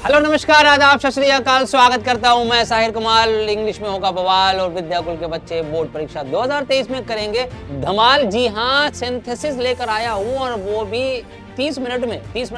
Hello नमस्कार आदाब सत श्री अकाल। स्वागत करता हूं मैं साहिर कमाल। इंग्लिश में होगा बवाल और विद्याकुल के बच्चे बोर्ड परीक्षा 2023 में करेंगे धमाल। जी हां, सिंथेसिस लेकर आया हूं और वो भी 30 मिनट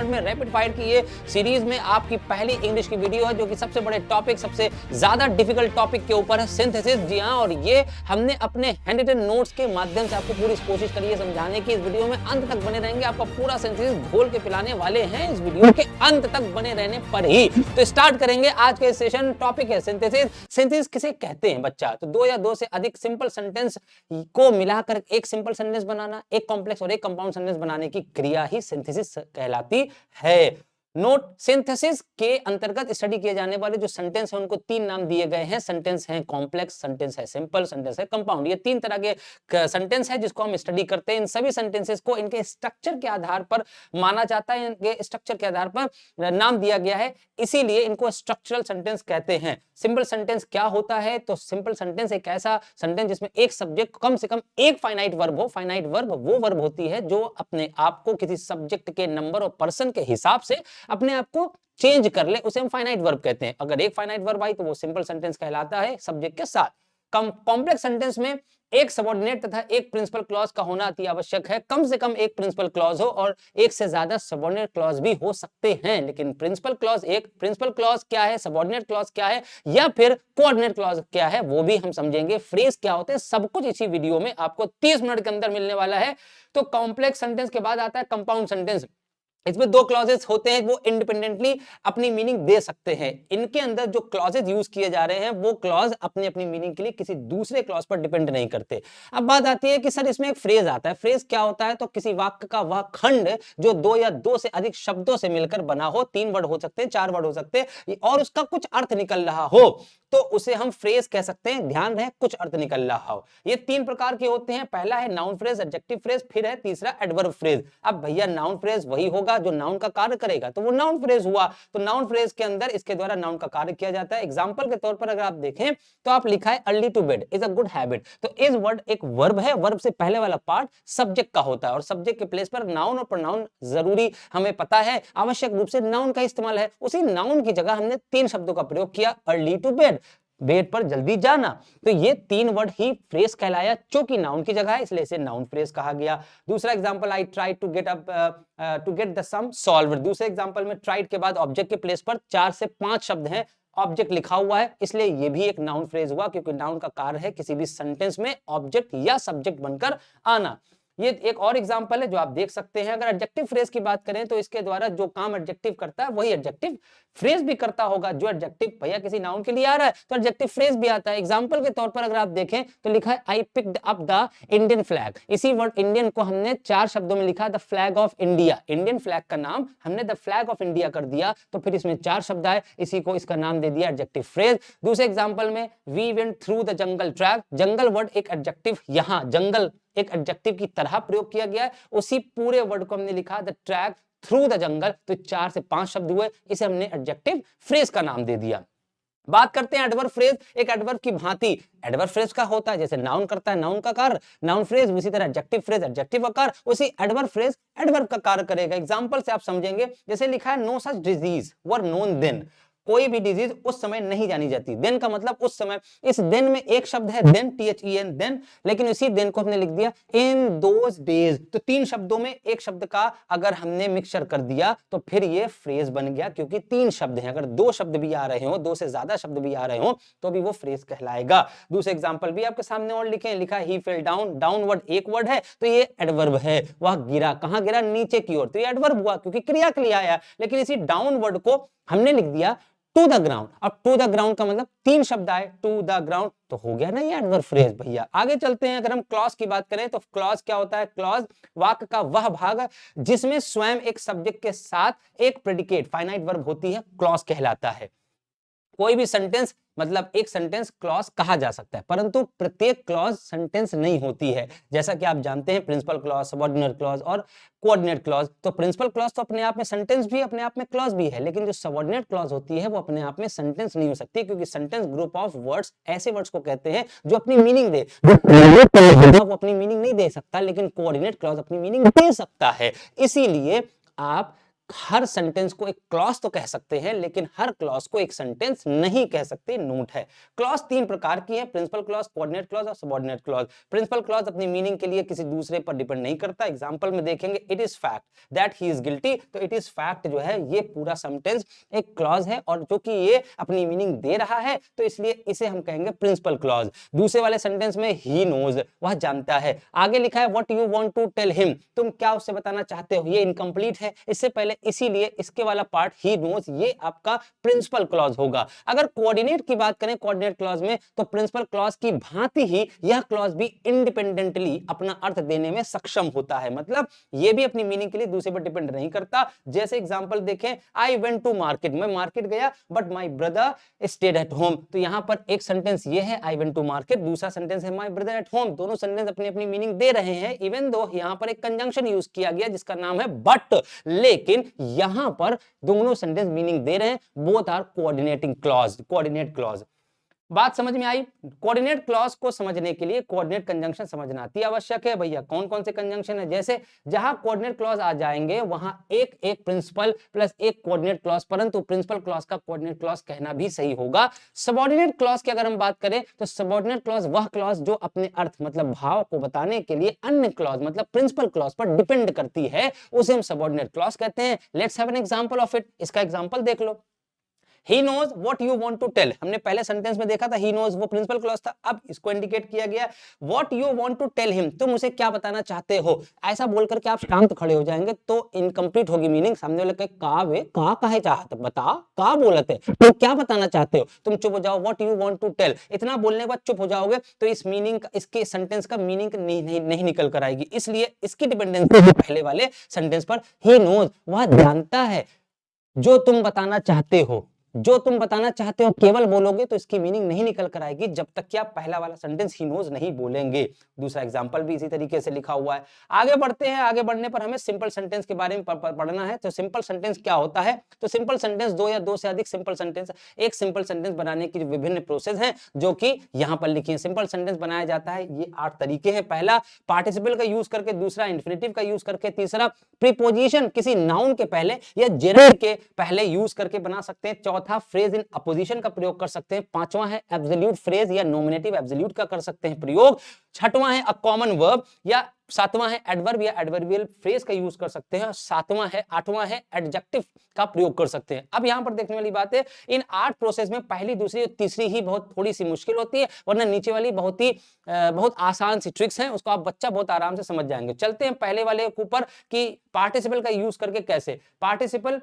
में रैपिड फायर की ये सीरीज में आपकी पहली इंग्लिश की वीडियो है जो कि सबसे बड़े टॉपिक, सबसे ज्यादा डिफिकल्ट टॉपिक के ऊपर है, सिंथेसिस। जी हां, और ये हमने अपने हैंड रिटन नोट्स के माध्यम से आपको पूरी कोशिश करी है समझाने की। इस वीडियो में अंत तक बने रहेंगे, आपका पूरा सिंथेसिस घोल के पिलाने वाले हैं इस वीडियो के अंत तक बने रहने पर ही। तो स्टार्ट करेंगे आज के सेशन। टॉपिक है सिंथेसिस। सिंथेसिस किसे कहते हैं बच्चा? तो दो या दो से अधिक सिंपल सेंटेंस को मिलाकर एक सिंपल सेंटेंस बनाना, एक कॉम्प्लेक्स और एक कंपाउंड सेंटेंस बनाने की क्रिया ही सिंथेसिस कहलाती है। नोट, सिंथेसिस के अंतर्गत स्टडी किए जाने वाले जो सेंटेंस हैं उनको तीन नाम दिए गए हैं। सेंटेंस है कॉम्प्लेक्स, सेंटेंस है सिंपल, सेंटेंस है कंपाउंड। ये तीन तरह के सेंटेंस है जिसको हम स्टडी करते हैं। इन सभी सेंटेंसेस को इनके स्ट्रक्चर के आधार पर माना जाता है, इनके स्ट्रक्चर के आधार पर नाम दिया गया है, इसीलिए इनको स्ट्रक्चरल सेंटेंस कहते हैं। सिंपल सेंटेंस क्या होता है? तो सिंपल सेंटेंस एक ऐसा सेंटेंस जिसमें एक सब्जेक्ट, कम से कम एक फाइनाइट वर्ब हो। फाइनाइट वर्ब वो वर्ब होती है जो अपने आप को किसी सब्जेक्ट के नंबर और पर्सन के हिसाब से अपने आप को चेंज कर ले, उसे हम फाइनाइट वर्ब कहते हैं। अगर एक फाइनाइट वर्ब आई तो वो सिंपल सेंटेंस कहलाता है सब्जेक्ट के साथ। कॉम्प्लेक्स सेंटेंस में एक सबऑर्डिनेट तथा एक प्रिंसिपल क्लॉज का होना अति आवश्यक है। कम से कम एक प्रिंसिपल क्लॉज हो और एक से ज्यादा सबऑर्डिनेट क्लॉज भी हो सकते हैं, लेकिन प्रिंसिपल क्लॉज एक, प्रिंसिपल क्लॉज क्या है, सबऑर्डिनेट क्लॉज क्या है, या फिर कोऑर्डिनेट क्लॉज क्या है, वो भी हम समझेंगे। फ्रेज क्या होते हैं, सब कुछ इसी वीडियो में आपको 30 मिनट के अंदर मिलने वाला है। तो कॉम्प्लेक्स सेंटेंस के बाद आता है कंपाउंड सेंटेंस। इसमें दो क्लॉजेस होते हैं, वो इंडिपेंडेंटली अपनी मीनिंग दे सकते हैं। इनके अंदर जो क्लॉजेस यूज किए जा रहे हैं वो क्लॉज अपनी अपनी मीनिंग के लिए किसी दूसरे क्लॉज पर डिपेंड नहीं करते। अब बात आती है कि सर इसमें एक फ्रेज आता है। फ्रेज क्या होता है? तो किसी वाक्य का वह खंड जो दो या दो से अधिक शब्दों से मिलकर बना हो, 3 वर्ड हो सकते हैं, 4 वर्ड हो सकते हैं, और उसका कुछ अर्थ निकल रहा हो तो उसे हम फ्रेज कह सकते हैं। ध्यान रहे, कुछ अर्थ निकल रहा हो। ये 3 प्रकार के होते हैं। पहला है नाउन फ्रेज, एडजेक्टिव फ्रेज, फिर है तीसरा एडवर्ब फ्रेज। अब भैया नाउन फ्रेज वही होगा जो नाउन का कार्य करेगा, तो वो नाउन फ्रेज हुआ। तो नाउन फ्रेज के अंदर इसके द्वारा नाउन का कार्य किया जाता है। एग्जांपल के तौर पर अगर आप देखें तो आप लिखा है early to bed is a good habit. तो इज वर्ड एक वर्ब है, वर्ब से पहले वाला पार्ट सब्जेक्ट का होता है और सब्जेक्ट के प्लेस पर नाउन और प्रोनाउन जरूरी हमें पता है, आवश्यक रूप से नाउन का इस्तेमाल है। उसी नाउन की जगह हमने 3 शब्दों का प्रयोग किया, अर्ली टू बेड, बेड पर जल्दी जाना। तो ये 3 वर्ड ही फ्रेज कहलाया, क्योंकि नाउन की जगह है इसलिए इसे नाउन फ्रेज कहा गया। दूसरा example, I try to get the sum solved. दूसरे एग्जांपल में ट्राइड के बाद ऑब्जेक्ट के प्लेस पर 4 से 5 शब्द हैं, ऑब्जेक्ट लिखा हुआ है, इसलिए ये भी एक नाउन फ्रेज हुआ, क्योंकि नाउन का कार्य है किसी भी सेंटेंस में ऑब्जेक्ट या सब्जेक्ट बनकर आना। ये एक और एग्जांपल है जो आप देख सकते हैं। अगर एडजेक्टिव फ्रेज की बात करें तो इसके द्वारा जो काम एडजेक्टिव करता है वही एडजेक्टिव फ्रेज भी करता होगा। जो एडजेक्टिव भैया किसी नाउन के लिए आ रहा है तो एडजेक्टिव फ्रेज भी आता है। एग्जांपल के तौर पर अगर आप देखें तो लिखा है I picked up the Indian flag. इसी वर्ड इंडियन को हमने 4 शब्दों में लिखा, the flag of India. Indian flag का नाम हमने द फ्लैग ऑफ इंडिया कर दिया, तो फिर इसमें 4 शब्द आए, इसी को इसका नाम दे दिया एडजेक्टिव फ्रेज। दूसरे एग्जांपल में we went through the jungle track. Jungle word एक एडजेक्टिव, यहां जंगल एक एडजेक्टिव की तरह प्रयोग किया गया है। उसी पूरे वर्ड को हमने लिखा द ट्रैक थ्रू द जंगल, तो 4 से 5 शब्द हुए, इसे हमने एडजेक्टिव फ्रेज का नाम दे दिया। बात करते हैं एडवर्ब फ्रेज। एक एडवर्ब की भांति एडवर्ब फ्रेज का होता है, जैसे नाउन करता है नाउन का कार्य, नाउन फ्रेज, उसी तरह एडजेक्टिव फ्रेज एडजेक्टिव का कार्य, उसी एडवर्ब फ्रेज एडवर्ब का कार्य करेगा। एग्जांपल से आप समझेंगे, जैसे लिखा है no such disease were known then. कोई भी डिजीज उस समय नहीं जानी जाती। देन का मतलब उस समय। इस देन में एक शब्द है देन, THEN देन, लेकिन इसी देन को हमने लिख दिया इन दोज डेज। तो 3 शब्दों में एक शब्द का अगर हमने मिक्सचर कर दिया तो फिर ये फ्रेज बन गया, क्योंकि 3 शब्द हैं। अगर 2 शब्द भी आ रहे हो, 2 से ज्यादा शब्द भी आ रहे हो तो भी वो फ्रेज कहलाएगा। दूसरे एग्जांपल भी आपके सामने और लिखे, लिखा ही फेल डाउन। डाउन वर्ड एक वर्ड है तो ये एडवर्ब है। वह गिरा, कहां गिरा? नीचे की ओर, तो ये एडवर्ब हुआ क्योंकि क्रिया के लिए आया। लेकिन इसी डाउन वर्ड को हमने लिख दिया टू द ग्राउंड। अब टू द ग्राउंड का मतलब 3 शब्द आए, टू द ग्राउंड, तो हो गया ना ये एडवर्ब फ्रेज। भैया आगे चलते हैं। अगर हम क्लॉज की बात करें तो क्लॉज क्या होता है? क्लॉज वाक्य का वह भाग जिसमें स्वयं एक सब्जेक्ट के साथ एक प्रेडिकेट फाइनाइट वर्ब होती है, क्लॉज कहलाता है। कोई भी सेंटेंस मतलब एक सेंटेंस क्लॉज कहा जा सकता है, परंतु प्रत्येक क्लॉज सेंटेंस नहीं होती है। जैसा कि आप जानते हैं प्रिंसिपल क्लॉज, सबऑर्डिनेट क्लॉज और कोऑर्डिनेट क्लॉज। तो प्रिंसिपल क्लॉज तो अपने आप में सेंटेंस भी, अपने आप में क्लॉज भी है, लेकिन जो सबऑर्डिनेट क्लॉज होती है वो अपने आप में सेंटेंस नहीं हो सकती, क्योंकि सेंटेंस ग्रुप ऑफ वर्ड्स ऐसे वर्ड्स को कहते हैं जो अपनी मीनिंग दे। वो अपनी मीनिंग नहीं दे सकता, लेकिन कोऑर्डिनेट क्लॉज अपनी मीनिंग दे सकता है। इसीलिए आप हर सेंटेंस को एक क्लॉज तो कह सकते हैं, लेकिन हर क्लॉज को एक सेंटेंस नहीं कह सकते, नोट है। क्लॉज तीन प्रकार की है, प्रिंसिपल क्लॉज, कोऑर्डिनेट क्लॉज और सबऑर्डिनेट क्लॉज। प्रिंसिपल क्लॉज अपनी मीनिंग के लिए किसी दूसरे पर डिपेंड नहीं करता। एग्जांपल में देखेंगे, it is fact that he is guilty, तो इट इज फैक्ट जो है ये पूरा सेंटेंस एक क्लॉज है और जो कि ये अपनी मीनिंग दे रहा है, तो इसलिए इसे हम कहेंगे प्रिंसिपल क्लॉज। दूसरे वाले सेंटेंस में ही नोज, वह जानता है। आगे लिखा है what you want to tell him, तुम क्या उससे बताना चाहते हो, ये इनकम्प्लीट है इससे पहले, इसीलिए इसके वाला पार्ट ही नोज ये आपका प्रिंसिपल क्लॉज होगा। अगर कोऑर्डिनेट की बात करें कोऑर्डिनेट क्लॉज में, तो प्रिंसिपल क्लॉज की भांति ही यह क्लॉज भी इंडिपेंडेंटली अपना अर्थ देने में सक्षम होता है, मतलब ये भी अपनी मीनिंग के लिए दूसरे पर डिपेंड नहीं करता। जैसे एग्जांपल देखें, आई वेंट टू मार्केट, मैं मार्केट गया but my brother stayed at home, तो यहां पर एक सेंटेंस ये है आई वेंट टू मार्केट, दूसरा सेंटेंस है माय ब्रदर एट होम। दोनों सेंटेंस अपनी अपनी मीनिंग दे रहे हैं, इवन दो यहां पर एक कंजंक्शन यूज किया गया जिसका नाम है बट, लेकिन यहां पर दोनों सेंटेंस मीनिंग दे रहे हैं, both are coordinating clause, coordinate clause. बात समझ में आई? कोऑर्डिनेट क्लॉज को समझने के लिए कोऑर्डिनेट कंजंक्शन समझना अति आवश्यक है। भैया कौन कौन से कंजंक्शन है? जैसे जहां कोऑर्डिनेट क्लॉज आ जाएंगे वहां एक एक प्रिंसिपल प्लस एक कोऑर्डिनेट क्लॉज, परंतु प्रिंसिपल क्लॉज का कोऑर्डिनेट क्लॉज कहना भी सही होगा। सबऑर्डिनेट क्लॉज की अगर हम बात करें तो सबऑर्डिनेट क्लॉज वह क्लॉज जो अपने अर्थ मतलब भाव को बताने के लिए अन्य क्लॉज मतलब प्रिंसिपल क्लॉज पर डिपेंड करती है, उसे हम सबऑर्डिनेट क्लॉज कहते हैं। Let's have an example of it, इसका एग्जांपल देख लो। He knows what you want to tell, हमने पहले सेंटेंस में देखा था he knows वो प्रिंसिपल क्लॉज था, अब इसको इंडिकेट किया गया what you want to tell him, तुम उसे क्या बताना चाहते हो। ऐसा बोल करके आप शांत खड़े हो जाएंगे तो इनकम्प्लीट होगी मीनिंग। सामने वाले कहे का वे का कहे चाहते, बता का बोलते, तुम क्या बताना चाहते हो, तुम चुप हो जाओ, what you want to tell, इतना बोलने के बाद चुप हो जाओगे तो इस मीनिंग इसके सेंटेंस का मीनिंग नहीं निकल कर आएगी, इसलिए इसकी डिपेंडेंसी पहले वाले सेंटेंस पर। he knows वह जानता है जो तुम बताना चाहते हो, जो तुम बताना चाहते हो केवल बोलोगे तो इसकी मीनिंग नहीं निकल कर आएगी जब तक कि आप पहला वाला सेंटेंस ही नोज नहीं बोलेंगे। दूसरा एग्जांपल भी इसी तरीके से लिखा हुआ है। आगे बढ़ते हैं, आगे बढ़ने पर हमें सिंपल सेंटेंस के बारे में पढ़ना है। तो सिंपल सेंटेंस क्या होता है? तो सिंपल सेंटेंस दो या दो से अधिक सिंपल सेंटेंस, एक सिंपल सेंटेंस बनाने की विभिन्न प्रोसेस हैं जो कि यहां पर लिखी है। सिंपल सेंटेंस बनाया जाता है, ये 8 तरीके हैं। पहला पार्टिसिपल का यूज करके, दूसरा इंफिनिटिव का यूज करके, तीसरा प्रीपोजिशन किसी नाउन के पहले या जेरंड के पहले यूज करके बना सकते हैं, चौथा फ्रेज इन अपोजिशन का प्रयोग कर सकते हैं, पांचवा है एब्सोल्यूट फ्रेज या नॉमिनेटिव एब्सोल्यूट का कर सकते हैं प्रयोग, छठवां है अ कॉमन वर्ब या सातवां है एडवर्ब या एडवर्बियल फ्रेज का यूज कर सकते हैं, सातवां है आठवां है एडजेक्टिव का प्रयोग कर सकते हैं। अब यहां पर देखने वाली बात है, इन 8 प्रोसेस में पहली, दूसरी और तीसरी ही बहुत थोड़ी सी मुश्किल होती है, वरना नीचे वाली बहुत आसान सी ट्रिक्स हैं, उसको आप बच्चा बहुत आराम से समझ जाएंगे। चलते हैं पहले वाले के ऊपर कि पार्टिसिपल का यूज करके कैसे। पार्टिसिपल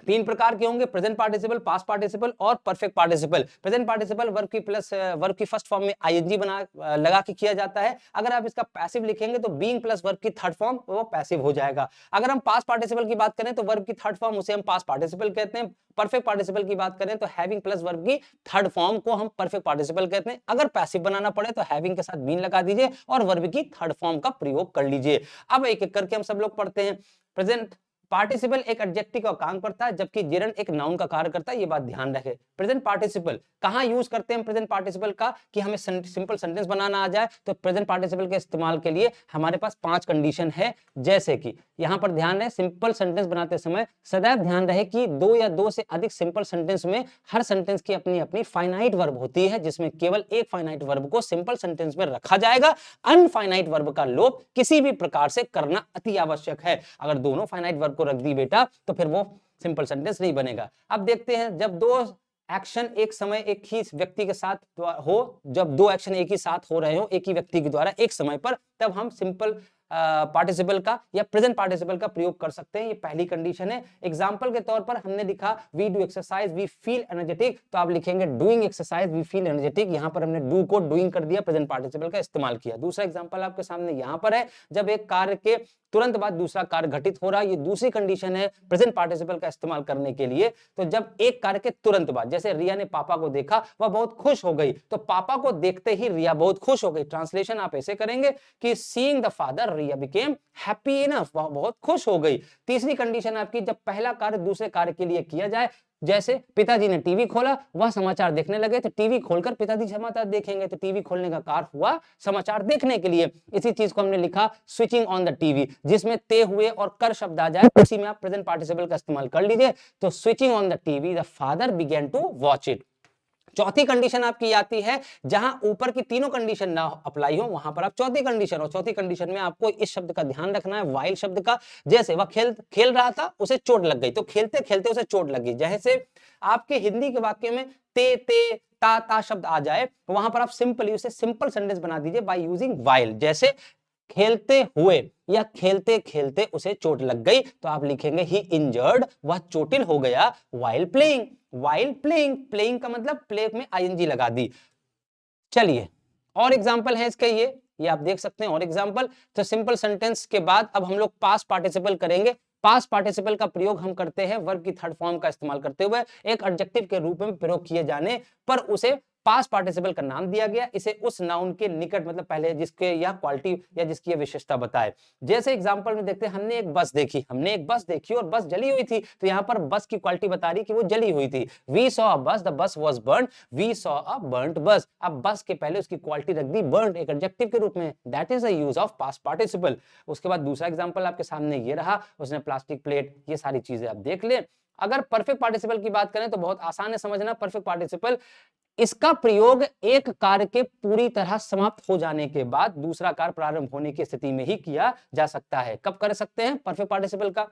3 प्रकार के होंगे, प्रेजेंट पार्टिसिपल, पास्ट पार्टिसिपल और perfect participle. Present participle verb की प्लस वर्ब की फर्स्ट फॉर्म में आईएनजी लगा के किया जाता है। अगर आप इसका पैसिव लिखेंगे तो बीइंग प्लस वर्ब की थर्ड फॉर्म वो पैसिव हो जाएगा। अगर हम पास्ट पार्टिसिपल की बात करें तो वर्ब की थर्ड फॉर्म उसे हम पास्ट पार्टिसिपल कहते हैं। परफेक्ट पार्टिसिपल की बात करें तो हैविंग प्लस वर्ब की थर्ड फॉर्म को हम परफेक्ट पार्टिसिपल कहते हैं। अगर पैसिव बनाना पड़े तो हैविंग के साथ बीन लगा दीजिए और वर्ब की थर्ड फॉर्म का प्रयोग कर लीजिए। अब एक एक करके हम सब लोग पढ़ते हैं। प्रेजेंट पार्टिसिपल एक एडजेक्टिव का काम करता है जबकि जेरंड एक नाउन का कार्य करता है, ये बात ध्यान रखें। प्रेजेंट पार्टिसिपल कहां यूज करते हैं प्रेजेंट पार्टिसिपल का कि हमें सिंपल सेंटेंस बनाना आ जाए, तो प्रेजेंट पार्टिसिपल के इस्तेमाल के लिए हमारे पास 5 कंडीशन है। जैसे कि यहां पर ध्यान रहे, सिंपल सेंटेंस बनाते समय सदैव ध्यान रहे कि 2 या 2 से अधिक सिंपल सेंटेंस में हर सेंटेंस की अपनी अपनी फाइनाइट वर्ब होती है, जिसमें केवल एक फाइनाइट वर्ब को सिंपल सेंटेंस में रखा जाएगा। अनफाइनाइट वर्ब का लोप किसी भी प्रकार से करना अति आवश्यक है। अगर दोनों फाइनाइट वर्ब को रख दी बेटा तो फिर वो सिंपल सेंटेंस नहीं बनेगा। अब देखते हैं, जब 2 एक्शन एक समय एक ही व्यक्ति के साथ हो, जब 2 एक्शन एक ही साथ हो रहे हो एक ही व्यक्ति के द्वारा एक समय पर, तब हम सिंपल पार्टिसिपल का या प्रेजेंट पार्टिसिपल का प्रयोग कर सकते हैं। ये पहली कंडीशन है। एग्जांपल के तौर पर हमने लिखा we do exercise we feel energetic, तो आप लिखेंगे doing exercise we feel energetic. यहां पर हमने डू को डूइंग कर दिया, प्रेजेंट पार्टिसिपल का इस्तेमाल किया। दूसरा एग्जांपल आपके सामने यहां पर है, जब एक कार्य के तुरंत बाद दूसरा कार्य घटित हो रहा है, ये दूसरी कंडीशन है प्रेजेंट पार्टिसिपल का इस्तेमाल करने के लिए। तो जब एक कार्य के तुरंत बाद, जैसे रिया ने पापा को देखा, वह बहुत खुश हो गई, तो पापा को देखते ही रिया बहुत खुश हो गई। ट्रांसलेशन आप ऐसे करेंगे कि seeing the father Riya became happy enough, वह बहुत खुश हो गई। तीसरी कंडीशन आपकी, जब पहला कार्य दूसरे कार्य के लिए किया जाए, जैसे पिताजी ने टीवी खोला, वह समाचार देखने लगे, तो टीवी खोलकर पिताजी समाचार देखेंगे, तो टीवी खोलने का कार्य हुआ समाचार देखने के लिए। इसी चीज को हमने लिखा स्विचिंग ऑन द टीवी, जिसमें ते हुए और कर शब्द आ जाए उसी में आप प्रेजेंट पार्टिसिपल का इस्तेमाल कर लीजिए। तो switching on the TV the father began to watch it. चौथी कंडीशन आपकी आती है, जहां ऊपर की तीनों कंडीशन ना अप्लाई हो वहां पर आप चौथी कंडीशन हो। चौथी कंडीशन में आपको इस शब्द का ध्यान रखना है, वाइल शब्द का। जैसे वह खेल रहा था, उसे चोट लग गई, तो खेलते खेलते उसे चोट लग गई। जैसे आपके हिंदी के वाक्य में ते ता शब्द आ जाए, वहां पर आप सिंपली उसे सिंपल सेंटेंस बना दीजिए बाय यूजिंग वाइल। जैसे खेलते हुए या खेलते खेलते उसे चोट लग गई, तो आप लिखेंगे ही इंजर्ड, वह चोटिल हो गया while playing. While playing, playing का मतलब प्ले में आईएनजी लगा दी। चलिए और एग्जांपल है इसके, ये आप देख सकते हैं और एग्जांपल। तो सिंपल सेंटेंस के बाद अब हम लोग पास्ट पार्टिसिपल करेंगे। पास्ट पार्टिसिपल का प्रयोग हम करते हैं वर्ब की थर्ड फॉर्म का इस्तेमाल करते हुए। एक एडजेक्टिव के रूप में प्रयोग किए जाने पर उसे पास्ट पार्टिसिपल का नाम दिया गया, इसे उस नाउन के निकट मतलब पहले जिसके यह क्वालिटी या जिसकी यह विशेषता बताए। जैसे एग्जांपल में देखते हैं, हमने एक बस देखी और बस जली हुई थी, तो यहाँ पर बस की क्वालिटी बता रही कि वो जली हुई थी। We saw a bus, the bus was burned, we saw a burned bus. अब बस के पहले उसकी क्वालिटी रख दी बर्न्ड एक एडजेक्टिव के रूप में, that is the use of past participle. उसके बाद दूसरा एग्जांपल आपके सामने ये रहा, उसने प्लास्टिक प्लेट, ये सारी चीजें आप देख ले। अगर परफेक्ट पार्टिसिपल की बात करें तो बहुत आसान है समझना। परफेक्ट पार्टिसिपल, इसका प्रयोग एक कार्य के पूरी तरह समाप्त हो जाने के बाद दूसरा कार्य प्रारंभ होने की स्थिति में ही किया जा सकता है। कब कर सकते हैं परफेक्ट पार्टिसिपल का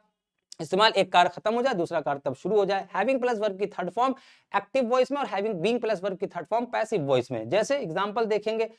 इस्तेमाल? एक कार्य खत्म हो जाए, दूसरा कार्य तब शुरू हो जाए। हैविंग प्लस वर्ब की थर्ड फॉर्म एक्टिव वॉइस में और हैविंग बीइंग प्लस वर्ब की थर्ड फॉर्म पैसिव वॉइस में। जैसे एग्जांपल देखेंगे,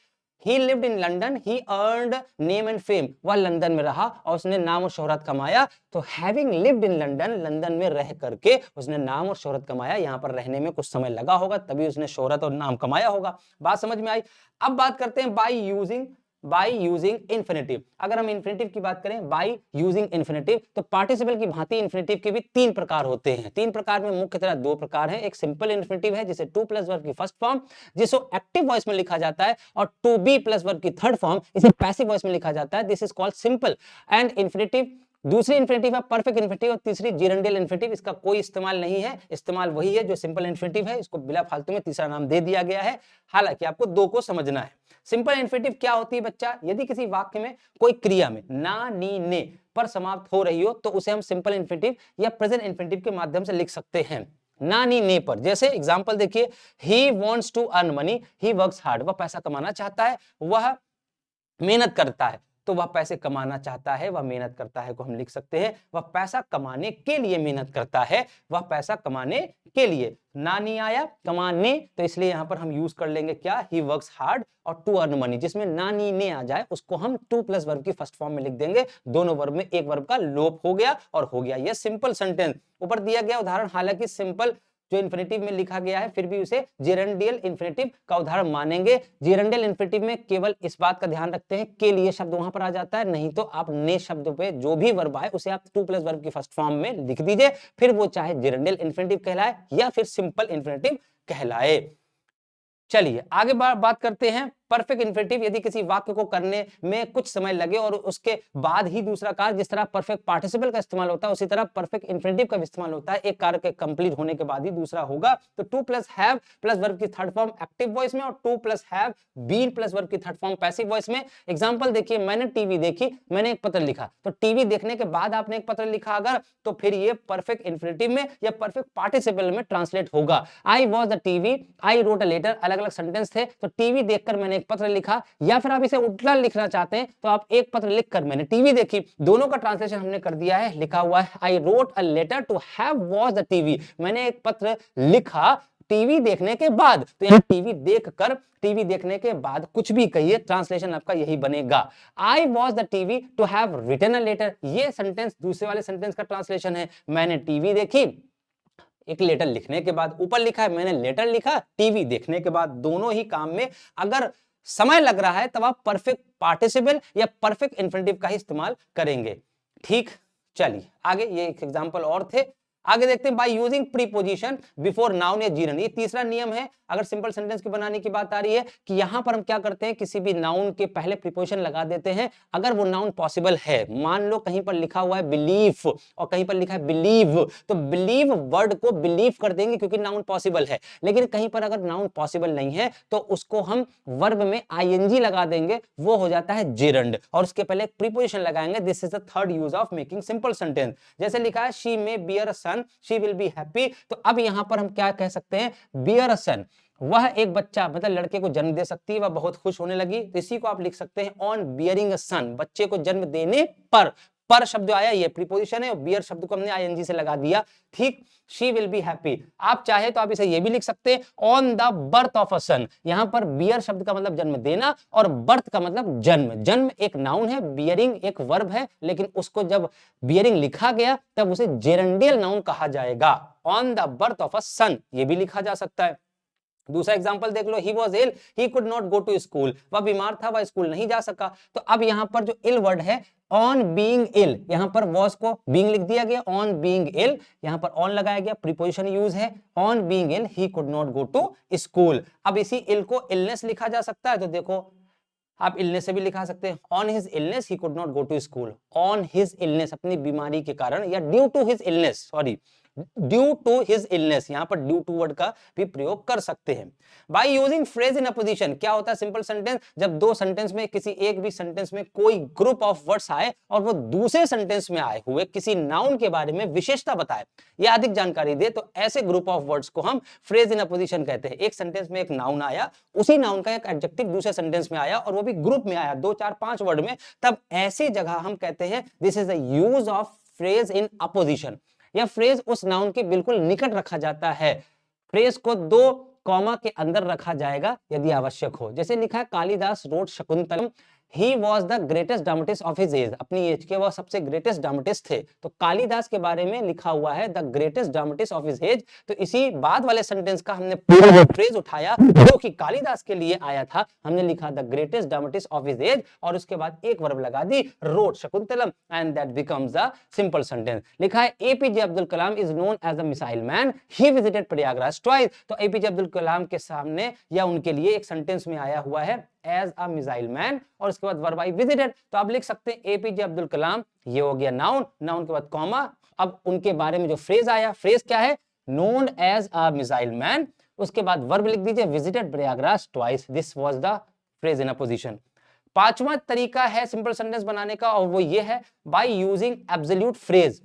He lived in London, he earned name and fame, वह लंदन में रहा और उसने नाम और शोहरत कमाया। तो having lived in London, London में रह करके उसने नाम और शोहरत कमाया। यहाँ पर रहने में कुछ समय लगा होगा, तभी उसने शोहरत और नाम कमाया होगा। बात समझ में आई? अब बात करते हैं बाय यूजिंग इन्फिनेटिव। अगर हम इन्फिनेटिव की बात करें बाय यूजिंग इन्फिनेटिव, तो पार्टिसिपल की भांति इन्फिनेटिव के भी तीन प्रकार होते हैं। तीन प्रकार में मुख्यतः दो प्रकार हैं। एक सिंपल इन्फिनेटिव है जिसे टू प्लस वर्ब की फर्स्ट फॉर्म, जिसको एक्टिव वॉइस में लिखा जाता है, और टू बी प्लस वर्ब की थर्ड फॉर्म, इसे पैसिव वॉइस में लिखा जाता है। This is called simple and infinitive. दूसरी इन्फिनेटिव है परफेक्ट इन्फिनेटिव और तीसरी जिरेंडियल इन्फिनेटिव। इसका कोई इस्तेमाल नहीं है, इस्तेमाल वही है जो सिंपल इन्फिनेटिव है। इसको बिना फालतू में तीसरा नाम दे दिया गया है, हालांकि आपको दो को समझना है। सिंपल इन्फिनेटिव क्या होती है बच्चा? यदि किसी वाक्य में कोई क्रिया में ना, नी, ने पर समाप्त हो रही हो तो उसे हम सिंपल इन्फिनेटिव या प्रेजेंट इन्फिनेटिव के माध्यम से लिख सकते हैं, ना, नी, ने पर। जैसे एग्जांपल देखिए, he wants to earn money, he works hard, वह पैसा कमाना चाहता है, वह मेहनत करता है। तो वह पैसे कमाना चाहता है, वह मेहनत करता है को हम लिख सकते हैं वह पैसा कमाने के लिए मेहनत करता है, वह पैसा कमाने के लिए। ना, नहीं आया कमाने, तो इसलिए यहां पर हम यूज कर लेंगे क्या? ही वर्क्स हार्ड और टू अर्न मनी, जिसमें ना, नी, ने आ जाए उसको हम टू प्लस वर्ब की फर्स्ट फॉर्म में लिख देंगे। दोनों वर्ब में एक वर्ब का लोप हो गया और हो गया यह सिंपल सेंटेंस। ऊपर दिया गया उदाहरण हालांकि सिंपल जो इन्फिनेटिव में लिखा गया है, फिर भी उसे जेरेंडियल इन्फिनेटिव का उदाहरण मानेंगे। जेरेंडियल इन्फिनेटिव में केवल इस बात का ध्यान रखते हैं के लिए शब्द वहां पर आ जाता है, नहीं तो आप ने शब्द पे जो भी वर्ब आए उसे आप टू प्लस वर्ब की फर्स्ट फॉर्म में लिख दीजिए, फिर वो चाहे जेरेंडियल इन्फिनेटिव कहलाए या फिर सिंपल इन्फिनेटिव कहलाए। चलिए आगे बात करते हैं परफेक्ट इन्फिनेटिव। यदि किसी वाक्य को करने में कुछ समय लगे और उसके बाद ही दूसरा कार्य, जिस तरह परफेक्ट पार्टिसिपल का इस्तेमाल होता है उसी तरह परफेक्ट इन्फिनेटिव का इस्तेमाल होता है। एक कार्य के कंप्लीट होने के बाद ही दूसरा होगा। तो to plus have plus verb की थर्ड फॉर्म एक्टिव वॉइस में और to plus have been plus verb की थर्ड फॉर्म पैसिव वॉइस में। एग्जांपल देखिए, मैंने टीवी देखी, मैंने एक पत्र लिखा। तो टीवी देखने के बाद आपने एक पत्र लिखा अगर, तो फिर ये परफेक्ट इन्फिनेटिव में या परफेक्ट पार्टिसिपल में ट्रांसलेट होगा। I was the TV, I wrote a letter, अलग अलग सेंटेंस थे। तो टीवी देखकर मैंने एक पत्र लिखा, या फिर आप इसे उल्टा लिखना चाहते हैं तो आप एक पत्र लिखकर मैंने टीवी देखी। दोनों का ट्रांसलेशन हमने कर दिया है, लिखा हुआ है I wrote a letter to have watch the TV, मैंने एक पत्र लिखा टीवी देखने के बाद। तो यहाँ टीवी देखकर, टीवी देखने के बाद कुछ भी कहिए, ट्रांसलेशन आपका यही बनेगा। I watch the TV to have written a letter, ये सेंटेंस दूसरे वाले सेंटेंस का ट्रांसलेशन है। मैंने टीवी देखी एक लेटर लिखने के बाद, ऊपर लिखा है मैंने लेटर लिखा टीवी देखने के बाद। दोनों ही काम में अगर समय लग रहा है तब आप परफेक्ट पार्टिसिपल या परफेक्ट इन्फिनेटिव का ही इस्तेमाल करेंगे। ठीक, चलिए आगे, ये एक एग्जांपल और थे। आगे देखते हैं, by using preposition before noun या जीरन। ये तीसरा नियम है अगर सिंपल सेंटेंस की बनाने की बात आ रही है कि यहां पर हम क्या करते हैं, किसी भी नाउन के पहले प्रीपोजिशन लगा देते हैं अगर वो नाउन पॉसिबल है। मान लो कहीं पर लिखा हुआ है बिलीफ और कहीं पर लिखा है बिलीव, तो बिलीव वर्ड को बिलीव कर देंगे क्योंकि नाउन पॉसिबल है। लेकिन कहीं पर अगर नाउन पॉसिबल नहीं है तो उसको हम वर्ब में आईएनजी लगा देंगे, वो हो जाता है जेरंड, और उसके पहले एक प्रीपोजिशन लगाएंगे। This is the third use of making simple sentence. जैसे लिखा है she may bear a son, she will be happy, तो अब यहां पर हम क्या कह सकते हैं, बियर अ सन, वह एक बच्चा मतलब लड़के को जन्म दे सकती है, वह बहुत खुश होने लगी, तो इसी को आप लिख सकते हैं ऑन बियरिंग अ सन, बच्चे को जन्म देने पर शब्द आया, ये प्रीपोजिशन है, और बियर शब्द को हमने आईएनजी से लगा दिया, ठीक। शी विल बी हैप्पी, आप चाहे तो आप इसे ये भी लिख सकते हैं on the birth of a son. यहां पर बियर शब्द का मतलब जन्म देना और बर्थ का मतलब जन्म। जन्म एक नाउन है, बियरिंग एक वर्ब है, लेकिन उसको जब बियरिंग लिखा गया तब उसे जेरेंडियल नाउन कहा जाएगा। On the birth of a son ये भी लिखा जा सकता है। दूसरा एग्जांपल देख लो, he was ill, he could not go to school, वह बीमार था, वह स्कूल नहीं जा सका। तो अब यहां पर जो इल वर्ड है, ऑन बीइंग इल, यहां पर वॉज को बीइंग लिख दिया गया, ऑन बीइंग इल, यहां पर ऑन लगाया गया, प्रीपोजिशन यूज है, on being ill he could not go to school. अब इसी इल को इलनेस लिखा जा सकता है, तो देखो आप इलनेस से भी लिखा सकते हैं, on his illness he could not go to school, on his illness अपनी बीमारी के कारण, या due to his illness, sorry due to his illness, यहां पर ड्यू टू वर्ड का भी प्रयोग कर सकते हैं। By using phrase in opposition, क्या होता है सिंपल सेंटेंस, जब दो सेंटेंस में किसी एक भी सेंटेंस में कोई ग्रुप ऑफ वर्ड्स आए और वो दूसरे सेंटेंस में आए हुए किसी नाउन के बारे में विशेषता बताए या अधिक जानकारी दे, तो ऐसे ग्रुप ऑफ वर्ड्स को हम फ्रेज इन अपोजिशन कहते हैं। एक सेंटेंस में एक नाउन आया, उसी नाउन का एक एडजेक्टिव दूसरे सेंटेंस में आया और वो भी ग्रुप में आया, 2 4 5 वर्ड में, तब ऐसी जगह हम कहते हैं this is the use of phrase in opposition. या फ्रेज उस नाउन के बिल्कुल निकट रखा जाता है, फ्रेज को 2 कॉमा के अंदर रखा जाएगा यदि आवश्यक हो। जैसे लिखा है, Kalidas wrote Shakuntalam, he was the greatest dramatist of his age, अपनी एज के वह सबसे ग्रेटेस्ट ड्रामेटिस्ट थे। तो कालिदास के बारे में लिखा हुआ है the greatest dramatist of his as, तो इसी बाद वाले सेंटेंस का हमने पूरा फ्रेज उठाया जो कि कालिदास के लिए आया था, हमने लिखा the greatest dramatist of his age और उसके बाद एक वर्ब लगा दी, wrote Shakuntalam, and that becomes the simple sentence. लिखा है, APJ Abdul Kalam is known as a missile man, he visited Prayagraj twice, तो एपीजे अब्दुल कलाम के सामने या उनके लिए एक सेंटेंस में आया हुआ है एज अ मिसाइल मैन और उसके बाद वर्ब आई विजिटेड, तो आप लिख सकते हैं एपीजे अब्दुल कलाम, ये हो गया नाउन, नाउन के बाद कॉमा, अब उनके बारे में जो फ्रेज आया, फ्रेज क्या है, known as a missile man, उसके बाद वर्ब लिख दीजिए visited Prayagraj twice, this was the phrase in a position. पांचवा तरीका है सिंपल सेंटेंस बनाने का और वो ये है by using absolute phrase.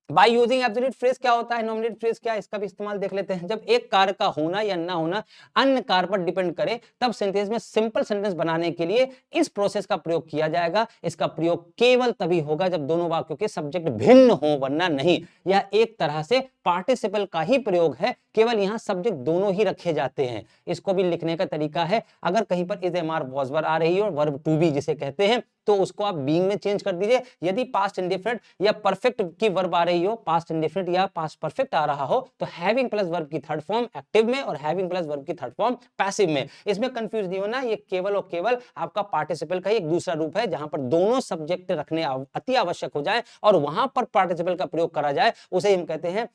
By using absolute phrase क्या होता है, नॉमिनेट फ्रेज क्या है, इसका भी इस्तेमाल देख लेते हैं। जब एक कार्य का होना या ना होना अन्य कार्य पर डिपेंड करे तब सेंटेंस में सिंपल सेंटेंस बनाने के लिए इस प्रोसेस का प्रयोग किया जाएगा। इसका प्रयोग केवल तभी होगा जब दोनों वाक्यों के सब्जेक्ट भिन्न हो, वरना नहीं। यह एक तरह से पार्टिसिपल का ही प्रयोग है, केवल यहां सब्जेक्ट दोनों ही रखे जाते हैं। इसको भी लिखने का तरीका है, अगर कहीं पर is am are was were आ रही हो, वर्ब टू बी जिसे कहते हैं, तो उसको आप बीइंग में चेंज कर दीजिए। यदि पास्ट इंडेफिनिट या परफेक्ट की वर्ब आ रही हो, पास्ट इंडेफिनिट या पास्ट परफेक्ट आ रहा हो, तो हैविंग प्लस वर्ब की थर्ड फॉर्म एक्टिव में और हैविंग प्लस वर्ब की थर्ड फॉर्म पैसिव में। इसमें कंफ्यूज नहीं होना, ये केवल और केवल आपका पार्टिसिपल का ही एक दूसरा रूप है, जहां पर दोनों सब्जेक्ट रखने अति आवश्यक हो जाए और वहां पर पार्टिसिपल का प्रयोग करा जाए, उसे हम कहते हैं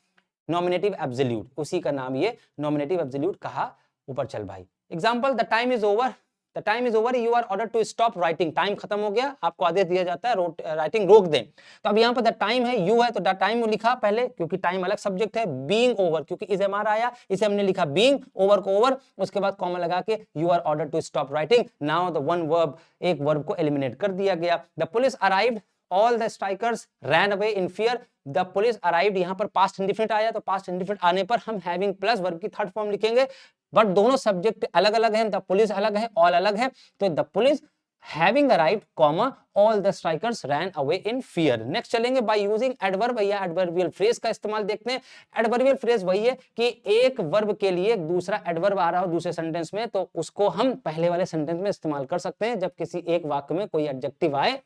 नॉमिनेटिव एब्सोल्यूट। उसी का नाम ये नॉमिनेटिव एब्सोल्यूट कहा। ऊपर चल भाई, example, the time is over, the time is over, you are order to stop writing, time खत्म हो गया, आपको आदेश दिया जाता है राइटिंग रोक दें। तो अब यहाँ पर द टाइम है, यू है, तो द टाइम लिखा पहले क्योंकि टाइम अलग सब्जेक्ट है, बीइंग ओवर क्योंकि इज एम आर आया, इसे हमने लिखा बीइंग, ओवर को ओवर, उसके बाद कॉमा लगा के you are order to stop writing. Now the one verb, एक वर्ब को एलिमिनेट कर दिया गया। The police arrived, all the strikers ran away in fear, the police arrived, यहां पर पास्ट इंडेफिनिट आया, तो पास्ट इंडेफिनिट आने पर हम हैविंग प्लस वर्ब की थर्ड फॉर्म लिखेंगे, बट दोनों सब्जेक्ट अलग अलग हैं, द पुलिस अलग है, ऑल अलग है, तो the police having arrived comma all the strikers ran away in fear. Next चलेंगे बाय यूजिंग एडवर्ब या एडवर्बियल फ्रेज का इस्तेमाल देखते हैं। एडवर्बियल फ्रेज वही है कि एक वर्ब के लिए दूसरा एडवर्ब आ रहा हो दूसरे सेंटेंस में, तो उसको हम पहले वाले सेंटेंस में इस्तेमाल कर सकते हैं जब किसी एक वाक्य में कोई एडजेक्टिव आए।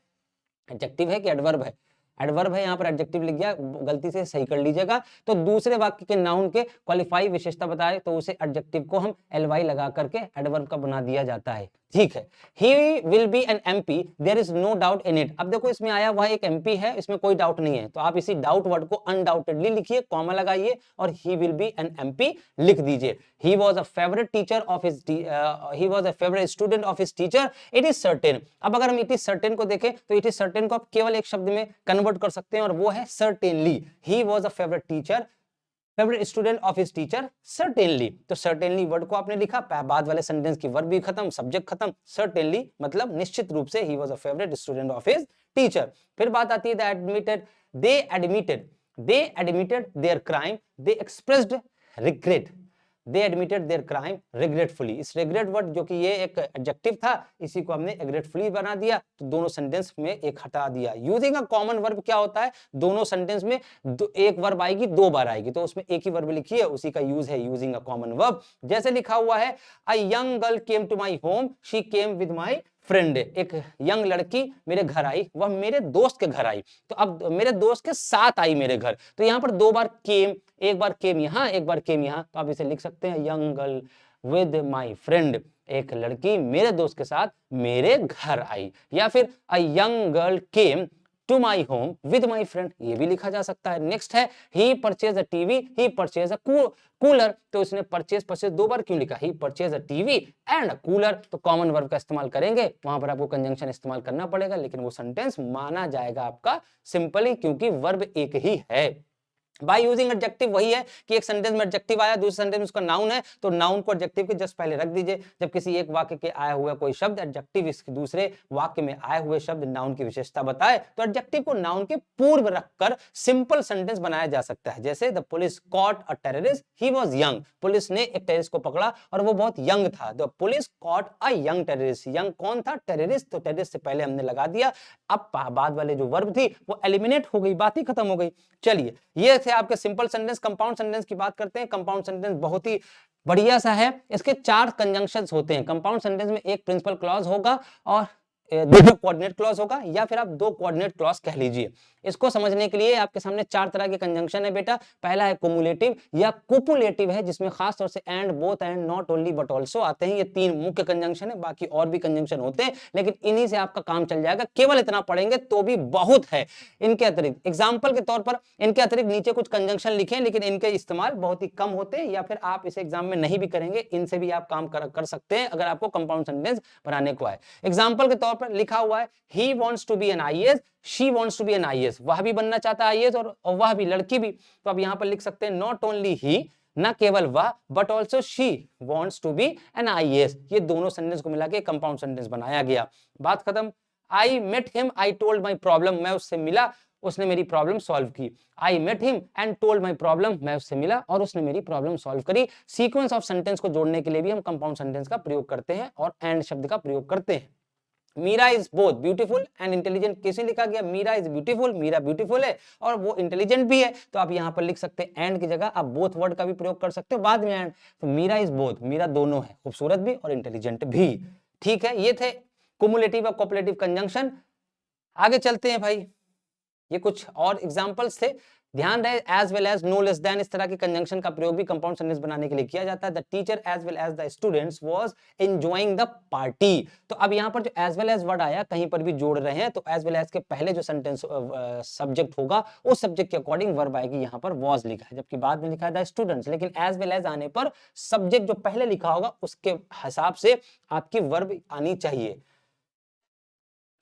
एडजेक्टिव है कि एडवर्ब है, एडवर्ब है, यहाँ पर एडजेक्टिव लिख गया, गलती से सही कर लीजिएगा। तो दूसरे वाक्य के नाउन के क्वालिफाई विशेषता बताए तो उसे एडजेक्टिव को हम एलवाई लगा करके एडवर्ब का बना दिया जाता है। ठीक है। He will be an MP, there is no doubt in it. अब देखो इसमें आया हुआ एक एमपी है, इसमें कोई डाउट नहीं है, तो आप इसी डाउट वर्ड को अनडाउटेडली लिखिए, कॉमा लगाइए और he will be an MP लिख दीजिए। He was a favourite teacher of his he was a favourite student of his teacher, it is certain. अब अगर हम इट इज सर्टेन को देखें तो इट इज सर्टेन को आप केवल एक शब्द में कन्वर्ट कर सकते हैं और वो है certainly. He was a favourite teacher, favourite student of his teacher certainly. तो सर्टेनली वर्ड को आपने लिखा, बाद वाले सेंटेंस की वर्ब भी खत्म, सब्जेक्ट खत्म। सर्टेनली मतलब निश्चित रूप से he was a favourite student of his teacher. फिर बात आती है they admitted their crime, they expressed regret, they admitted their crime regretfully. इस रिग्रेट वर्ड जो कि ये एक एडजेक्टिव था, इसी को हमने रिग्रेटफुली बना दिया, तो दोनों सेंटेंस में एक हटा दिया। यूजिंग अ कॉमन वर्ब क्या होता है, दोनों सेंटेंस में एक वर्ब आएगी, दो बार आएगी, तो उसमें एक ही वर्ब लिखी है, उसी का यूज है यूजिंग अ कॉमन वर्ब। जैसे लिखा हुआ है a young girl came to my home, she came with my friend. एक यंग लड़की मेरे घर आई, वह मेरे दोस्त के घर आई, तो अब मेरे दोस्त के साथ आई मेरे घर, तो यहां पर दो बार केम, एक बार केम यहां, एक बार केम यहां, तो आप इसे लिख सकते हैं young girl with my friend, एक लड़की मेरे दोस्त के साथ मेरे घर आई। या फिर a young girl came to my home with my friend, ये भी लिखा जा सकता है। नेक्स्ट है he purchase a TV, he purchase a cooler, तो इसने परचेज दो बार क्यों लिखा, he purchase a TV and cooler, तो कॉमन वर्ब का इस्तेमाल करेंगे, वहां पर आपको कंजंक्शन इस्तेमाल करना पड़ेगा, लेकिन वो सेंटेंस माना जाएगा आपका सिंपली, क्योंकि वर्ब एक ही है। बाय यूजिंग एडजेक्टिव वही है कि एक सेंटेंस में एडजेक्टिव आया, दूसरे सेंटेंस में उसका नाउन है, तो नाउन को एडजेक्टिव के जस्ट पहले रख दीजिए। जब किसी एक वाक्य के आया हुआ कोई शब्द एडजेक्टिव इसके दूसरे वाक्य में आए हुए शब्द नाउन की विशेषता बताए, तो एडजेक्टिव को नाउन के पूर्व रखकर सिंपल सेंटेंस बनाया जा सकता है। जैसे the police caught a terrorist, he was young, police ने एक टेररिस्ट को पकड़ा और वो बहुत यंग था। The police caught a young terrorist, young कौन था, टेररिस्ट, तो टेररिस्ट से पहले हमने लगा दिया, अब बाद वाले जो वर्ब थी वो एलिमिनेट हो गई, बात ही खत्म हो गई। चलिए ये थे आपके सिंपल सेंटेंस। कंपाउंड सेंटेंस की बात करते हैं। कंपाउंड सेंटेंस बहुत ही बढ़िया सा है, इसके 4 कंजंक्शंस होते हैं। कंपाउंड सेंटेंस में एक प्रिंसिपल क्लॉज होगा और दूसरा कोऑर्डिनेट क्लॉज होगा, या फिर आप 2 कोऑर्डिनेट क्लॉज कह लीजिए। इसको समझने के लिए आपके सामने 4 तरह के कंजंक्शन है बेटा। पहला है कुमुलेटिव या कोपुलेटिव है, जिसमें खास तौर से and, both and, not only but also आते हैं। ये 3 मुख्य कंजंक्शन है, बाकी और भी कंजंक्शन होते हैं, लेकिन इन्हीं से आपका काम चल जाएगा। केवल इतना पढ़ेंगे तो भी बहुत है। इनके अतिरिक्त एग्जाम्पल के तौर पर इनके अतिरिक्त नीचे कुछ कंजंक्शन लिखे, लेकिन इनके इस्तेमाल बहुत ही कम होते हैं, या फिर आप इसे एग्जाम में नहीं भी करेंगे, इनसे भी आप काम कर सकते हैं अगर आपको कंपाउंड सेंटेंस बनाने को आए। एग्जाम्पल के तौर पर लिखा हुआ है he wants to be an IAS, she wants to be an IAS, वह भी बनना चाहता है IAS और वह भी, लड़की भी, तो आप यहां पर लिख सकते हैं नॉट ओनली ही, ना केवल वह, but also she wants to be an IAS। ये दोनों सेंटेंस को मिला के कंपाउंड सेंटेंस बनाया गया, बात खत्म। I met him, I told my problem, मैं उससे मिला, उसने मेरी प्रॉब्लम सॉल्व की। I met him and told my problem, मैं उससे मिला और उसने मेरी प्रॉब्लम सॉल्व करी। सीक्वेंस ऑफ सेंटेंस को जोड़ने के लिए भी हम कंपाउंड सेंटेंस का प्रयोग करते हैं और एंड शब्द का प्रयोग करते हैं। Meera is both beautiful and intelligent, कैसे लिखा गया, Meera is beautiful, Meera beautiful है और वो इंटेलिजेंट भी है, तो आप यहां पर लिख सकते हैं एंड की जगह आप बोथ वर्ड का भी प्रयोग कर सकते हो बाद में एंड। तो मीरा इज बोथ, मीरा दोनों है, खूबसूरत भी और इंटेलिजेंट भी। ठीक है, ये थे कुमुलेटिव और कोपलेटिव कंजंक्शन। आगे चलते हैं भाई, ये कुछ और एग्जांपल्स थे। ध्यान रहे as well as, no less than, इस तरह के कंजंक्शन का प्रयोग भी कंपाउंड सेंटेंस बनाने के लिए किया जाता है। The teacher as well as the students was enjoying the party, तो अब यहां पर जो एज वेल एज वर्ड आया कहीं पर भी जोड़ रहे हैं, तो एज वेल एज के पहले जो सेंटेंस सब्जेक्ट होगा उस सब्जेक्ट के अकॉर्डिंग वर्ब आएगी। यहां पर वाज लिखा है, जबकि बाद में लिखा है द स्टूडेंट्स, लेकिन एज वेल एज आने पर सब्जेक्ट जो पहले लिखा होगा उसके हिसाब से आपकी वर्ब आनी चाहिए।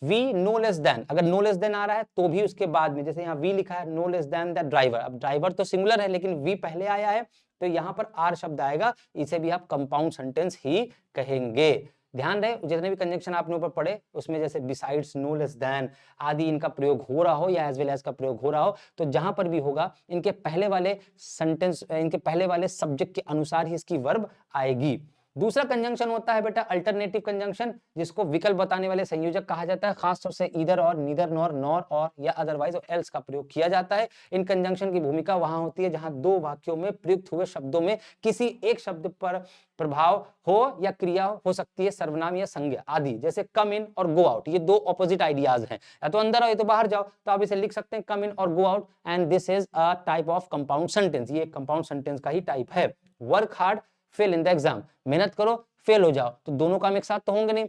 वी नो लेस देन, अगर नो लेस देन आ रहा है तो भी उसके बाद में, जैसे यहाँ वी लिखा है no less than the driver, अब ड्राइवर तो सिंगुलर है लेकिन वी पहले आया है, तो यहाँ पर आर शब्द आएगा, इसे भी आप कंपाउंड सेंटेंस ही कहेंगे। ध्यान रहे जितने भी कंजंक्शन आपने ऊपर पढ़े उसमें जैसे बिसाइड्स, नो लेस देन आदि इनका प्रयोग हो रहा हो या एज वेल एज का प्रयोग हो रहा हो, तो जहां पर भी होगा इनके पहले वाले सेंटेंस, इनके पहले वाले सब्जेक्ट के अनुसार ही इसकी वर्ब आएगी। दूसरा कंजंक्शन होता है बेटा अल्टरनेटिव कंजंक्शन, जिसको विकल्प बताने वाले संयोजक कहा जाता है। खास तौर से ईदर और, नीदर नॉर, नॉर और, या अदरवाइज और एल्स का प्रयोग किया जाता है। इन कंजंक्शन की भूमिका वहां होती है जहां दो वाक्यों में प्रयुक्त हुए शब्दों में किसी एक शब्द पर प्रभाव हो या क्रिया हो सकती है, सर्वनाम या संज्ञा आदि। जैसे कम इन और गो आउट, ये दो ऑपोजिट आइडियाज हैं, या तो अंदर आओ या तो बाहर जाओ, तो आप इसे लिख सकते हैं कम इन और go out, and this is a type of compound sentence, ये कंपाउंड सेंटेंस का ही टाइप है। Work hard, fail in the exam, मेहनत करो फेल हो जाओ, तो दोनों काम एक साथ तो होंगे नहीं।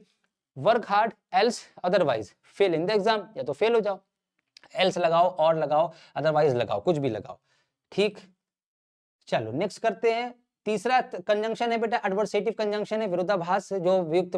Work hard else otherwise fail in the exam, या तो फेल हो जाओ, एल्स लगाओ और लगाओ, अदरवाइज लगाओ, कुछ भी लगाओ, ठीक। चलो नेक्स्ट करते हैं। तीसरा कंजंक्शन है बेटा एडवर्सेटिव कंजंक्शन है, विरोधाभास जो वियुक्त,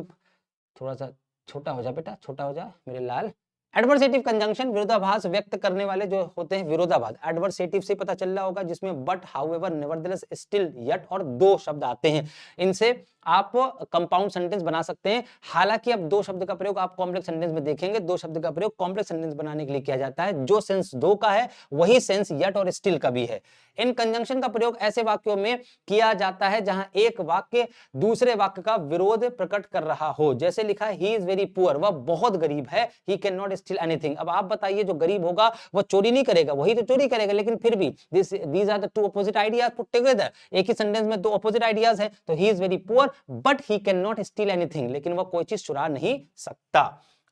थोड़ा सा छोटा हो जा बेटा, छोटा हो जा मेरे लाल। एडवर्सेटिव कंजंक्शन विरोधाभास व्यक्त करने वाले जो होते हैं, विरोधाभास एडवर्सेटिव से पता चल रहा होगा, जिसमें but, however, nevertheless, still, yet और दो शब्द आते हैं। इनसे आप कंपाउंड सेंटेंस बना सकते हैं। हालांकि अब दो शब्द का प्रयोग आप कॉम्प्लेक्स सेंटेंस में देखेंगे, दो शब्द का प्रयोग कॉम्प्लेक्स सेंटेंस बनाने के लिए किया जाता है। जो सेंस दो का है वही सेंस यट और स्टिल का भी है। इन कंजंक्शन का प्रयोग ऐसे वाक्यों में किया जाता है जहां एक वाक्य दूसरे वाक्य का विरोध प्रकट कर रहा हो। जैसे लिखा है ही इज वेरी पुअर, वह बहुत गरीब है, he can not steel anything. अब आप बताइए जो गरीब होगा वह चोरी नहीं करेगा, वही तो चोरी करेगा, लेकिन फिर भी these are the two opposite ideas put together। एक ही सेंटेंस में दो ऑपोजिट आइडियाज हैं, तो he is very poor but he can not steel anything, लेकिन वह कोई चीज चुरा नहीं सकता।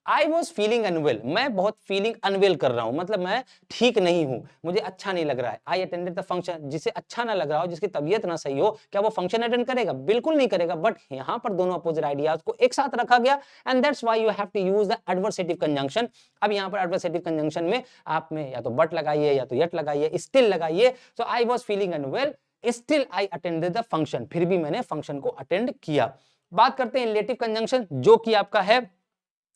आई वॉज फीलिंग अनवेल, मैं बहुत फीलिंग अनवेल कर रहा हूं, मतलब मैं ठीक नहीं हूं, मुझे अच्छा नहीं लग रहा है। आई अटेंडेड द फंक्शन, जिसे अच्छा ना लग रहा हो, जिसकी तबीयत ना सही हो, क्या वो फंक्शन अटेंड करेगा? बिल्कुल नहीं करेगा। बट यहां पर दोनों अपोजिट आइडियाज को एक साथ रखा गया, and that's why you have to use the adversative conjunction. अब यहां पर एडवर्सेटिव कंजंक्शन में आप में या तो बट लगाइए या तो यट लगाइए, स्टिल लगाइए। So I was feeling unwell still I attended the function, फिर भी मैंने फंक्शन को अटेंड किया। बात करते हैं इनलेटिव कंजंक्शन, जो कि आपका है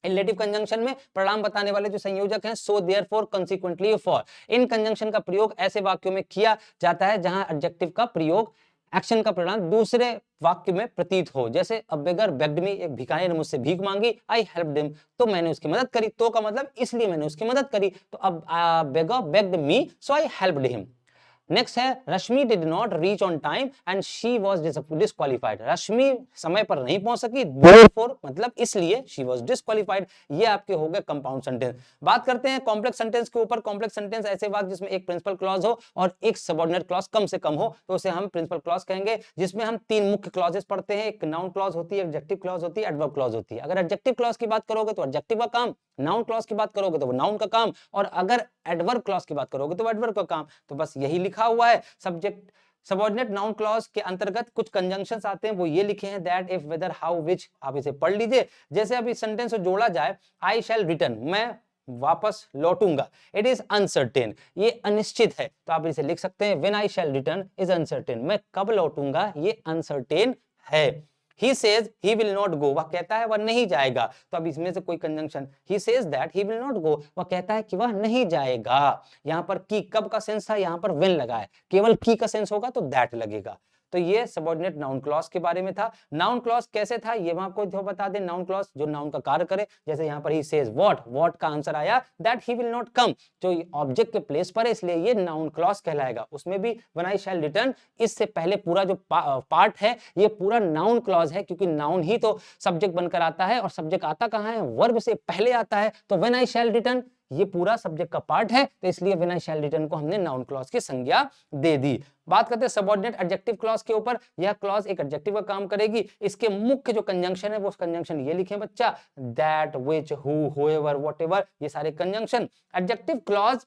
इनलेटिव कंजंक्शन में परिणाम बताने वाले जो संयोजक हैं, सो देयरफॉर, कंसीक्वेंटली, फॉर। इन कंजंक्शन का प्रयोग ऐसे वाक्यों में किया जाता है जहां एडजेक्टिव का प्रयोग एक्शन का परिणाम दूसरे वाक्य में प्रतीत हो। जैसे अ बेगर बेग्ड मी, एक भिखारी ने मुझसे भीख मांगी, आई हेल्प्ड हिम, तो मैंने उसकी मदद करी। तो का मतलब इसलिए मैंने उसकी मदद करी, तो अब beggar begged me so I helped him. Next है Rashmi did not reach on time and she was disqualified. Rashmi समय पर नहीं पहुंच सकी, therefore मतलब इसलिए शी वाज डिस्क्वालिफाइड। ये आपके हो गए कंपाउंड सेंटेंस। बात करते हैं कॉम्प्लेक्स सेंटेंस के ऊपर। कॉम्प्लेक्स सेंटेंस ऐसे वाक्य जिसमें एक प्रिंसिपल क्लॉज हो और एक सबऑर्डिनेट क्लॉज कम से कम हो, तो उसे हम प्रिंसिपल क्लॉज कहेंगे, जिसमें हम तीन मुख्य क्लॉजेस पढ़ते हैं। एक नाउन क्लॉज होती है, एडजेक्टिव क्लॉज होती है, एडवर्ब क्लॉज होती है। अगर एडजेक्टिव क्लॉज की बात करोगे तो एडजेक्टिव का काम, नाउन क्लॉज की बात करोगे तो वो नाउन का काम, और अगर एडवर्ब क्लॉज की बात करोगे तो एडवर्ब का काम। तो बस यही लिखा हुआ है। सब्जेक्ट सबऑर्डिनेट नाउन क्लॉज के अंतर्गत कुछ कंजंक्शंस आते हैं, वो ये लिखे हैं दैट, इफ, वेदर, हाउ, विच। आप इसे पढ़ लीजिए। जैसे अभी सेंटेंस को जोड़ा जाए, आई शैल रिटर्न, मैं वापस लौटूंगा, इट इज अनसर्टेन, ये अनिश्चित है, तो आप इसे लिख सकते हैं when I shall return is uncertain, मैं कब लौटूंगा ये अनसर्टेन है। He says he will not go, वह कहता है वह नहीं जाएगा, तो अब इसमें से कोई conjunction, he says that he will not go, वह कहता है कि वह नहीं जाएगा। यहां पर की कब का सेंस था, यहां पर when लगा है, केवल की का सेंस होगा तो that लगेगा। तो ये सबऑर्डिनेट नाउन क्लॉज के बारे में था। नाउन क्लॉज कैसे था ये मैं आपको तो बता दें। नाउन क्लॉज जो नाउन का कार्य करे, जैसे यहाँ पर ही सेज व्हाट का आंसर आया that he will not come, जो ऑब्जेक्ट के प्लेस पर है इसलिए ये नाउन क्लॉज कहलाएगा। उसमें भी व्हेन आई शैल रिटर्न, इससे पहले पूरा जो पार्ट है ये पूरा नाउन क्लॉज है, क्योंकि नाउन ही तो सब्जेक्ट बनकर आता है, और सब्जेक्ट आता कहाँ है, वर्ब से पहले आता है। तो व्हेन आई शैल रिटर्न ये पूरा सब्जेक्ट का पार्ट है, तो इसलिए व्हेन आई शैल रिटर्न को हमने नाउन क्लॉज की संज्ञा दे दी। बात करते हैं सबऑर्डिनेट एडजेक्टिव क्लॉज के ऊपर। यह क्लॉज एक एडजेक्टिव का काम करेगी। इसके मुख्य जो कंजंक्शन है वो कंजंक्शन ये लिखे बच्चा, that, which, who, whoever, whatever, ये सारे कंजंक्शन। एडजेक्टिव क्लॉज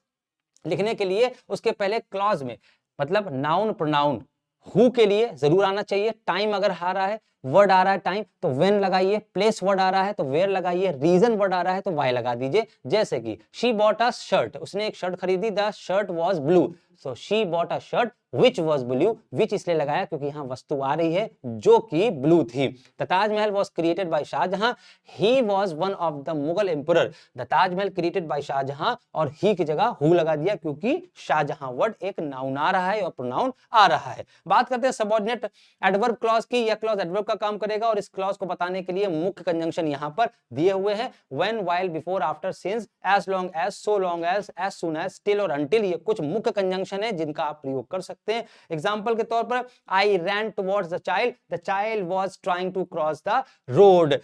लिखने के लिए उसके पहले क्लॉज में मतलब नाउन प्रोनाउन हु के लिए जरूर आना चाहिए। टाइम अगर आ रहा है, वर्ड आ रहा है टाइम, तो व्हेन लगाइए। प्लेस वर्ड आ रहा है तो वेयर लगाइए। रीजन वर्ड आ रहा है तो व्हाई लगा दीजिए। जैसे कि शी बॉट अ शर्ट, उसने एक शर्ट खरीदी, the shirt was blue, so she bought a shirt which was blue, which इसलिए लगाया क्योंकि यहाँ वस्तु आ रही है जो कि ब्लू थी। The Taj Mahal was created by Shah Jahan, he was one of the Mughal emperor, the Taj Mahal created by Shah Jahan, और he की जगह हु लगा दिया क्योंकि शाहजहां वर्ड एक नाउन आ रहा है और प्रोनाउन आ रहा है। बात करते हैं सबऑर्डिनेट एडवर्ब क्लॉज की। यह क्लॉज एडवर्ब का काम करेगा, और इस क्लॉज को बताने के लिए मुख्य कंजंक्शन यहाँ पर दिए हुए हैं, when, while, before, after, since, as long as, so long as soon as, still और until। ये कुछ मुख्य कंजंक्शन है जिनका आप प्रयोग कर सकते हैं। एग्जाम्पल के तौर पर I ran towards the child was trying to cross the road,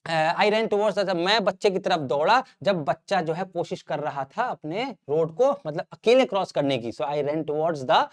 I ran towards मैं बच्चे की तरफ दौड़ा जब बच्चा जो है कोशिश कर रहा था अपने रोड को मतलब अकेले क्रॉस करने की। सो आई ran towards the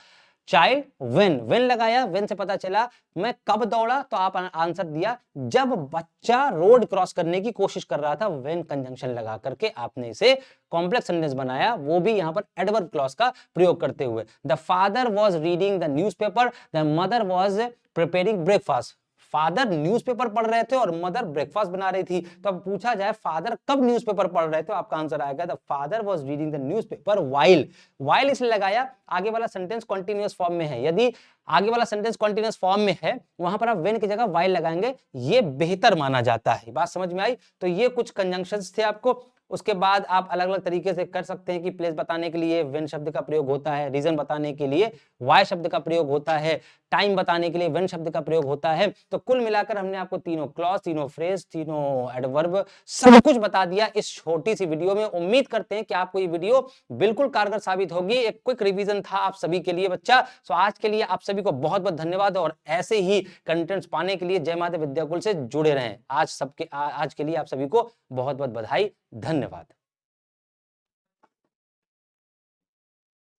child when लगाया, व्हेन से पता चला मैं कब दौड़ा, तो आप आंसर दिया जब बच्चा रोड क्रॉस करने की कोशिश कर रहा था। व्हेन कंजंक्शन लगा करके आपने इसे कॉम्प्लेक्स सेंटेंस बनाया, वो भी यहां पर एडवर्ब क्लॉज का प्रयोग करते हुए। The father was reading the newspaper, the mother was preparing breakfast. Father newspaper पढ़ रहे थे और मदर ब्रेकफास्ट बना रही थी। तो अब पूछा जाए फादर कब न्यूज़पेपर पढ़ रहे थे, आपका आंसर आएगा the father was reading the newspaper while इसलिए लगाया, आगे वाला सेंटेंस कंटीन्यूअस फॉर्म में है। यदि आगे वाला सेंटेंस कंटीन्यूअस फॉर्म में है वहां पर आप व्हेन की जगह व्हाइल लगाएंगे, ये बेहतर माना जाता है। बात समझ में आई? तो ये कुछ कंजंक्शंस थे आपको। उसके बाद आप अलग अलग तरीके से कर सकते हैं कि प्लेस बताने के लिए व्हेन शब्द का प्रयोग होता है, रीजन बताने के लिए व्हाई शब्द का प्रयोग होता है, टाइम बताने के लिए व्हेन शब्द का प्रयोग होता है। तो कुल मिलाकर हमने आपको तीनों क्लॉज, तीनों फ्रेज, तीनों एडवर्ब सब कुछ बता दिया इस छोटी सी वीडियो में। उम्मीद करते हैं कि आपको ये वीडियो बिल्कुल कारगर साबित होगी। एक क्विक रिवीजन था आप सभी के लिए बच्चा। तो आज के लिए आप सभी को बहुत बहुत धन्यवाद और ऐसे ही कंटेंट्स पाने के लिए जय माता विद्याकुल से जुड़े रहें। आज के लिए आप सभी को बहुत बहुत बधाई, धन्यवाद।